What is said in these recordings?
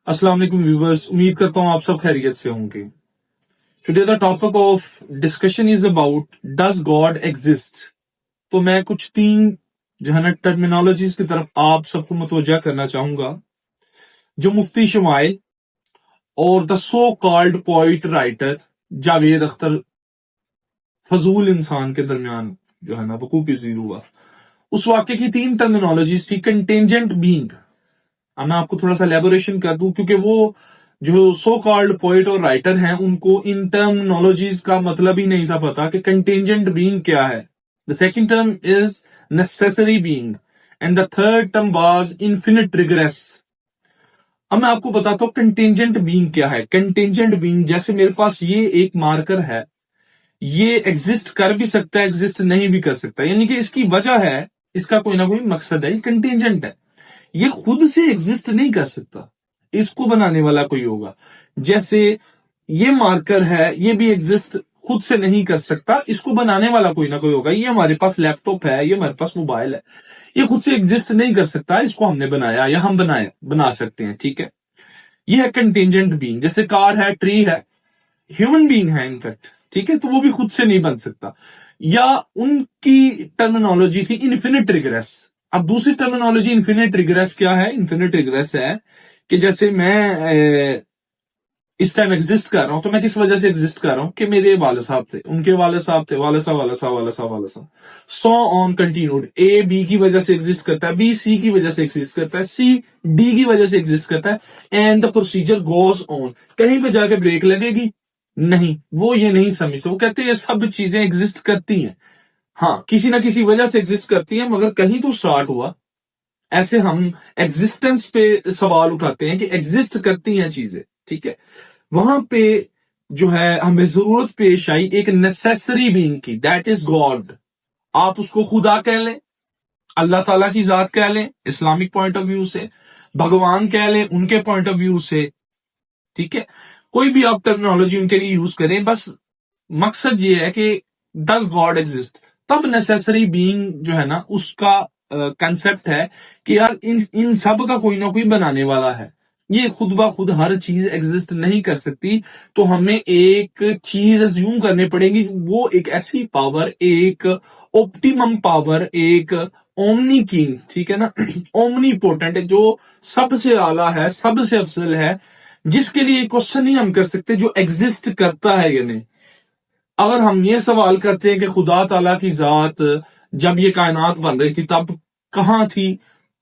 अस्सलाम वालेकुम व्यूवर्स, उम्मीद करता हूँ आप सब खैरियत से होंगे। Today the topic of discussion is about does God exist. तो मैं कुछ तीन जो है ना टर्मिनोलॉजीज की तरफ आप सबको मुतवज्जा करना चाहूंगा, जो मुफ्ती शुमाइल और the so called poet writer Javed Akhtar फजूल इंसान के दरमियान जो है ना वकूफ पजीर हुआ। उस वाक्य की तीन टर्मिनोलॉजीज थी। कंटेंजेंट बीइंग, मैं आपको थोड़ा सा एलेबोरेशन कर दूं क्योंकि वो जो सो कॉल्ड पोइट और राइटर हैं उनको इन टर्मिनोलॉजीज का मतलब ही नहीं था पता कि कंटेंजेंट बीइंग क्या है। The second term is necessary being and the third term was infinite regress. अब मैं आपको बताता हूं कंटेंजेंट बीइंग क्या है। कंटेंजेंट बीइंग, जैसे मेरे पास ये एक मार्कर है, ये एग्जिस्ट कर भी सकता है, एग्जिस्ट नहीं भी कर सकता, यानी कि इसकी वजह है, इसका कोई ना कोई मकसद है, ये कंटेंजेंट है। ये खुद से एग्जिस्ट नहीं कर सकता, इसको बनाने वाला कोई होगा। जैसे ये मार्कर है, ये भी एग्जिस्ट खुद से नहीं कर सकता, इसको बनाने वाला कोई ना कोई होगा। ये हमारे पास लैपटॉप है, ये हमारे पास मोबाइल है, ये खुद से एग्जिस्ट नहीं कर सकता, इसको हमने बनाया या हम बना सकते हैं, ठीक है। ये है कंटेंजेंट बीइंग। जैसे कार है, ट्री है, ह्यूमन बीइंग है इनफैक्ट, ठीक है, तो वो भी खुद से नहीं बन सकता। या उनकी टर्मिनोलॉजी थी इन्फिनिट रिग्रेस। अब दूसरी टर्मिनोलॉजी इन्फिनिट रिग्रेस क्या है? इन्फिनिट रिग्रेस है कि जैसे मैं इस टाइम एग्जिस्ट कर रहा हूं, तो मैं किस वजह से एग्जिस्ट कर रहा हूं कि मेरे वाले साहब थे, उनके वाले साहब थे, वाले साहब, वाले साहब, वाले साहब, वाले साहब, so on continued. A B की वजह से एग्जिस्ट करता है, बी सी की वजह से एग्जिस्ट करता है, सी डी की वजह से एग्जिस्ट करता है, and the procedure goes on. कहीं पे जाके ब्रेक लगेगी नहीं, वो ये नहीं समझते। वो कहते हैं ये सब चीजें एग्जिस्ट करती हैं, हाँ किसी ना किसी वजह से एग्जिस्ट करती हैं, मगर कहीं तो स्टार्ट हुआ। ऐसे हम एग्जिस्टेंस पे सवाल उठाते हैं कि एग्जिस्ट करती हैं चीजें, ठीक है। वहां पे जो है हमें जरूरत पेश आई एक नेसेसरी बीइंग की, दैट इज गॉड। आप उसको खुदा कह लें, अल्लाह ताला की जात कह लें इस्लामिक पॉइंट ऑफ व्यू से, भगवान कह लें उनके पॉइंट ऑफ व्यू से, ठीक है। कोई भी आप टर्मिनोलॉजी उनके लिए यूज करें, बस मकसद ये है कि डज गॉड एग्जिस्ट। तब नेसेसरी बीइंग जो है ना उसका कंसेप्ट है कि यार इन सब का कोई ना कोई बनाने वाला है। ये खुद ब खुद हर चीज एग्जिस्ट नहीं कर सकती, तो हमें एक चीज अज्यूम करनी पड़ेगी, वो एक ऐसी पावर, एक ऑप्टिमम पावर, एक ओमनी किंग, ठीक है ना, ओमनी पोटेंट, जो सबसे आला है, सबसे अफजल है, जिसके लिए क्वेश्चन ही हम कर सकते जो एग्जिस्ट करता है या नहीं। अगर हम ये सवाल करते हैं कि खुदा ताला की जात जब ये कायनात बन रही थी तब कहाँ थी,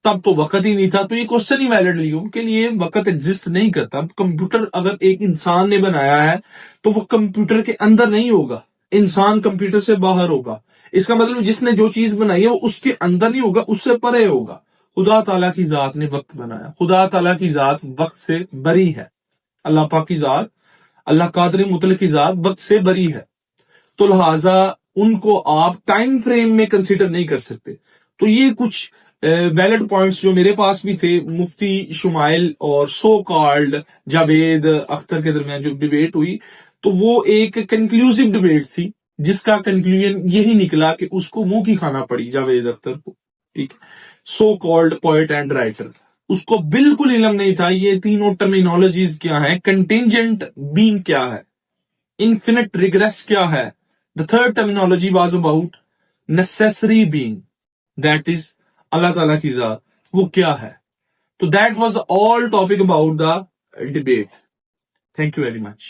तब तो वक्त ही नहीं था, तो ये क्वेश्चन ही वैलिड नहीं, उनके लिए वक्त एग्जिस्ट नहीं करता। कंप्यूटर अगर एक इंसान ने बनाया है तो वो कंप्यूटर के अंदर नहीं होगा, इंसान कंप्यूटर से बाहर होगा। इसका मतलब जिसने जो चीज बनाई है वो उसके अंदर नहीं होगा, उससे परे होगा। खुदा ताला की जात ने वक्त बनाया, खुदा ताला की जात वक्त से बरी है। अल्लाह पाक की जात, अल्लाह कादर मुतलक की जात वक्त से बरी है, तो लिहाजा उनको आप टाइम फ्रेम में कंसीडर नहीं कर सकते। तो ये कुछ वैलिड पॉइंट्स जो मेरे पास भी थे मुफ्ती शुमाइल और सो कॉल्ड जावेद अख्तर के दरमियान जो डिबेट हुई, तो वो एक कंक्लूसिव डिबेट थी, जिसका कंक्लूजन यही निकला कि उसको मुंह की खाना पड़ी जावेद अख्तर को, ठीक है, so called poet and writer. उसको बिल्कुल इल्म नहीं था ये तीनों टर्मिनोलॉजीज क्या है, कंटिंजेंट बीइंग क्या है, इन्फिनिट रिग्रेस क्या है। The third terminology was about necessary being, that is Allah Ta'ala की जात, वो क्या है। तो that was all topic about the debate. Thank you very much.